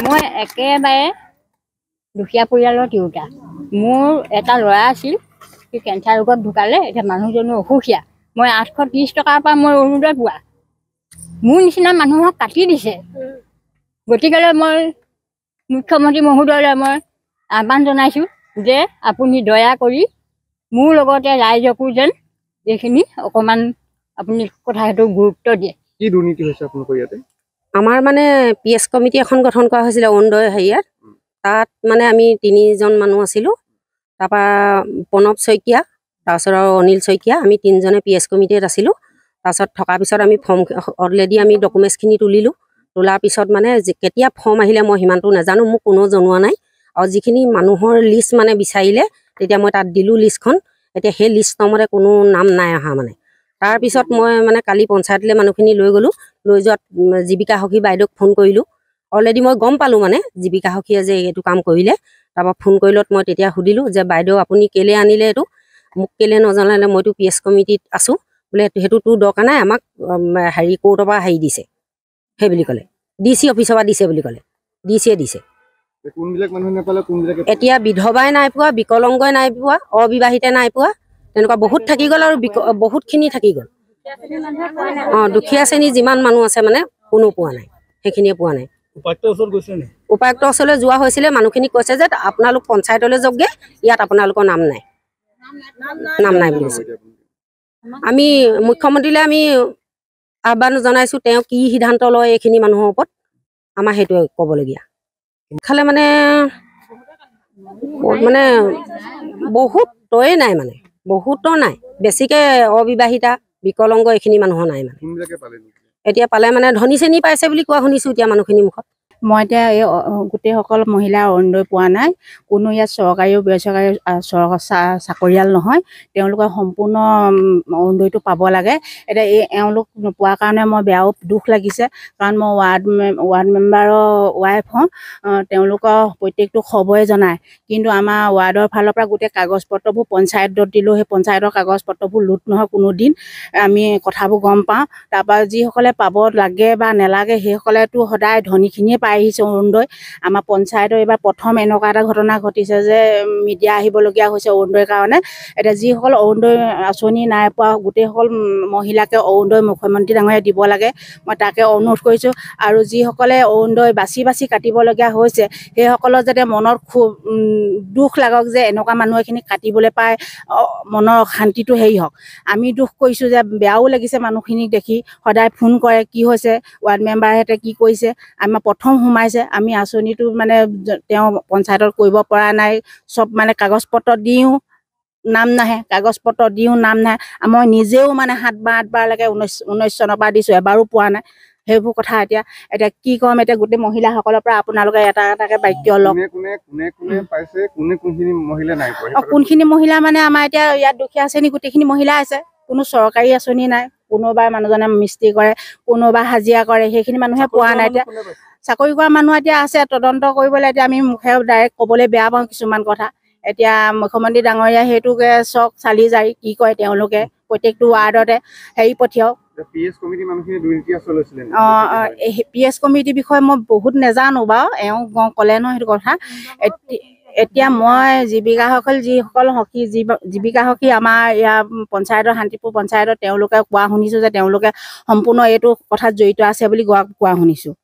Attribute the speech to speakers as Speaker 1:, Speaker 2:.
Speaker 1: মই একেবাৰে দুখীয়া পৰিয়ালৰ তিৰোতা। মোৰ এটা ল'ৰা আছিল, সি কেঞ্চাৰ ৰোগত ঢুকালে। এতিয়া মানুহজনো অসুখীয়া। মই 830 টকাৰ পৰা মই অৰুণোদয় পোৱা। মোৰ নিচিনা মানুহক কাটি দিছে। গতিকেলৈ মই মুখ্যমন্ত্ৰী মহোদয়লৈ মই আহ্বান জনাইছোঁ যে আপুনি দয়া কৰি মোৰ লগতে ৰাইজকো যেন এইখিনি অকণমান আপুনি কথাটো গুৰুত্ব দিয়ে।
Speaker 2: কি দুৰ্নীতি হৈছে আপোনালোকৰ ইয়াতে?
Speaker 3: আমাৰ মানে PS কমিটি এখন গঠন কৰা হৈছিলে অৰুণোদয় হেৰিয়াত। তাত মানে আমি 3জন মানুহ আছিলোঁ। তাৰপৰা প্ৰণৱ শইকীয়া, তাৰপিছত আৰু অনিল শইকীয়া, আমি 3জনে PS কমিটিত আছিলোঁ। তাৰপিছত থকাৰ পিছত আমি ফৰ্ম অলৰেডি আমি ডকুমেণ্টছখিনি তুলিলোঁ। তোলাৰ পিছত মানে কেতিয়া ফৰ্ম আহিলে মই সিমানটো নাজানো, মোক কোনো জনোৱা নাই। আৰু যিখিনি মানুহৰ লিষ্ট মানে বিচাৰিলে তেতিয়া মই তাত দিলোঁ লিষ্টখন। এতিয়া সেই লিষ্টৰ মতে কোনো নাম নাই অহা মানে। তাৰপিছত মই মানে কালি পঞ্চায়তলৈ মানুহখিনি লৈ গ'লোঁ। লৈ যোৱাত জীৱিকা সখী বাইদেউক ফোন কৰিলোঁ। অলৰেডি মই গম পালোঁ মানে জীৱিকা সখীয়ে যে এইটো কাম কৰিলে। তাৰপৰা ফোন কৰিলত মই তেতিয়া সুধিলোঁ যে বাইদেউ আপুনি কেলৈ আনিলে এইটো, মোক কেলৈ নজনালে, মইতো PS কমিটিত আছোঁ বোলে। সেইটো তোৰ দৰকাৰ নাই, আমাক হেৰি কোৰ্টৰ পৰা হেৰি দিছে সেই বুলি ক'লে। DC অফিচৰ পৰা দিছে বুলি ক'লে। DCয়ে দিছে।
Speaker 2: কোনবিলাক মানুহে নাপালে, কোনবিলাকে
Speaker 3: এতিয়া বিধৱাই নাই পোৱা, বিকলংগই নাই পোৱা, অবিবাহিতে নাই পোৱা, তেনেকুৱা বহুত থাকি গ'ল আৰু বহুতখিনি থাকি গ'ল। দুখীয়া শ্ৰেণী যিমান মানুহ আছে মানে কোনো পোৱা নাই, সেইখিনিয়ে পোৱা নাই। উপায়ুক্তৰ ওচৰলৈ যোৱা হৈছিলে। মানুহখিনিক কৈছে যে আপোনালোক পঞ্চায়তলৈ যাওকগৈ, ইয়াত আপোনালোকৰ নাম নাই, নাম নাই বুলি কৈছে। আমি মুখ্যমন্ত্ৰীলৈ আমি আহ্বান জনাইছোঁ, তেওঁ কি সিদ্ধান্ত লয় এইখিনি মানুহৰ ওপৰত, আমাৰ সেইটোৱে ক'বলগীয়া। খালে মানে বহুতৰে নাই মানে, বহুতৰ নাই, বেছিকৈ অবিবাহিতা, বিকলংগ এইখিনি মানুহৰ নাই মানে। এতিয়া পালে মানে ধনী শ্ৰেণী পাইছে বুলি কোৱা শুনিছোঁ এতিয়া মানুহখিনিৰ মুখত।
Speaker 4: মই এতিয়া এই গোটেইসকল মহিলা অৰুণোদয় পোৱা নাই। কোনো ইয়াত চৰকাৰীও বেচৰকাৰী চাকৰিয়াল নহয়। তেওঁলোকে সম্পূৰ্ণ অৰুণোদয়টো পাব লাগে। এতিয়া এওঁলোক নোপোৱাৰ কাৰণে মই বেয়াও দুখ লাগিছে, কাৰণ মই ৱাৰ্ড মেম্বাৰৰ ৱাইফ হওঁ। তেওঁলোকৰ প্ৰত্যেকটো খবৰে জনায়, কিন্তু আমাৰ ৱাৰ্ডৰ ফালৰ পৰা গোটেই কাগজ পত্ৰবোৰ পঞ্চায়তত দিলোঁ। সেই পঞ্চায়তৰ কাগজ পত্ৰবোৰ লুট নহয় কোনো দিন, আমি কথাবোৰ গম পাওঁ। তাৰপৰা যিসকলে পাব লাগে বা নেলাগে সেইসকলেতো সদায় ধনীখিনিয়ে পাই আহিছে অৰুণোদয়। আমাৰ পঞ্চায়তৰ এইবাৰ প্ৰথম এনেকুৱা এটা ঘটনা ঘটিছে যে মিডিয়া আহিবলগীয়া হৈছে অৰুণোদয়ৰ কাৰণে। এতিয়া যিসকল অৰুণোদয় আঁচনি নাই পোৱা গোটেইসকল মহিলাকে অৰুণোদয় মুখ্যমন্ত্ৰী ডাঙৰীয়াই দিব লাগে, মই তাকে অনুৰোধ কৰিছোঁ। আৰু যিসকলে অৰুণোদয় বাছি বাছি কাটিবলগীয়া হৈছে সেইসকলৰ যাতে মনত খুব দুখ লাগক যে এনেকুৱা মানুহ এখিনি কাটিবলৈ পায়, মনৰ অশান্তিটো হেৰি হওক। আমি দুখ কৰিছোঁ যে বেয়াও লাগিছে মানুহখিনিক দেখি। সদায় ফোন কৰে কি হৈছে, ৱাৰ্ড মেম্বাৰহেঁতে কি কৰিছে। আমাৰ প্ৰথম সোমাইছে, আমি আঁচনিটো মানে তেওঁ পঞ্চায়তত কৰিব পৰা নাই। চব মানে কাগজ পত্ৰ দিওঁ নাম নাহে, কাগজ পত্ৰ দিওঁ নাম নাহে। মই নিজেও মানে 7বাৰলৈকে 19 চনৰ পৰা দিছোঁ, এবাৰো পোৱা নাই। সেইবোৰ কথা এতিয়া কি ক'ম, এতিয়া গোটেই মহিলাসকলৰ পৰা আপোনালোকে এটা এটাকৈ বাক্য লওক। কোনখিনি মহিলা মানে আমাৰ এতিয়া ইয়াত দুখীয়া শ্ৰেণী গোটেইখিনি মহিলা আছে। কোনো চৰকাৰী আঁচনি নাই, কোনোবাই মানুহজনে মিস্ত্ৰী কৰে, কোনোবা হাজিৰা কৰে, সেইখিনি মানুহে পোৱা নাই। এতিয়া চাকৰি কৰা মানুহ এতিয়া আছে, তদন্ত কৰিবলৈ এতিয়া আমি মুখে ডাইৰেক্ট ক'বলৈ বেয়া পাওঁ কিছুমান কথা। এতিয়া মুখ্যমন্ত্ৰী ডাঙৰীয়া সেইটোকে চক চালি জাৰি কি কয় তেওঁলোকে প্ৰত্যেকটো ৱাৰ্ডতে হেৰি পঠিয়াওক। PS কমিটিৰ বিষয়ে মই বহুত নাজানো বাৰু, এওঁ ক'লে ন সেইটো কথা। এতিয়া মই যিসকল সখী জীৱিকা সখী আমাৰ ইয়াৰ পঞ্চায়তৰ শান্তিপুৰ পঞ্চায়তত তেওঁলোকে কোৱা শুনিছোঁ যে তেওঁলোকে সম্পূৰ্ণ এইটো কথাত জড়িত আছে বুলি কোৱা শুনিছোঁ।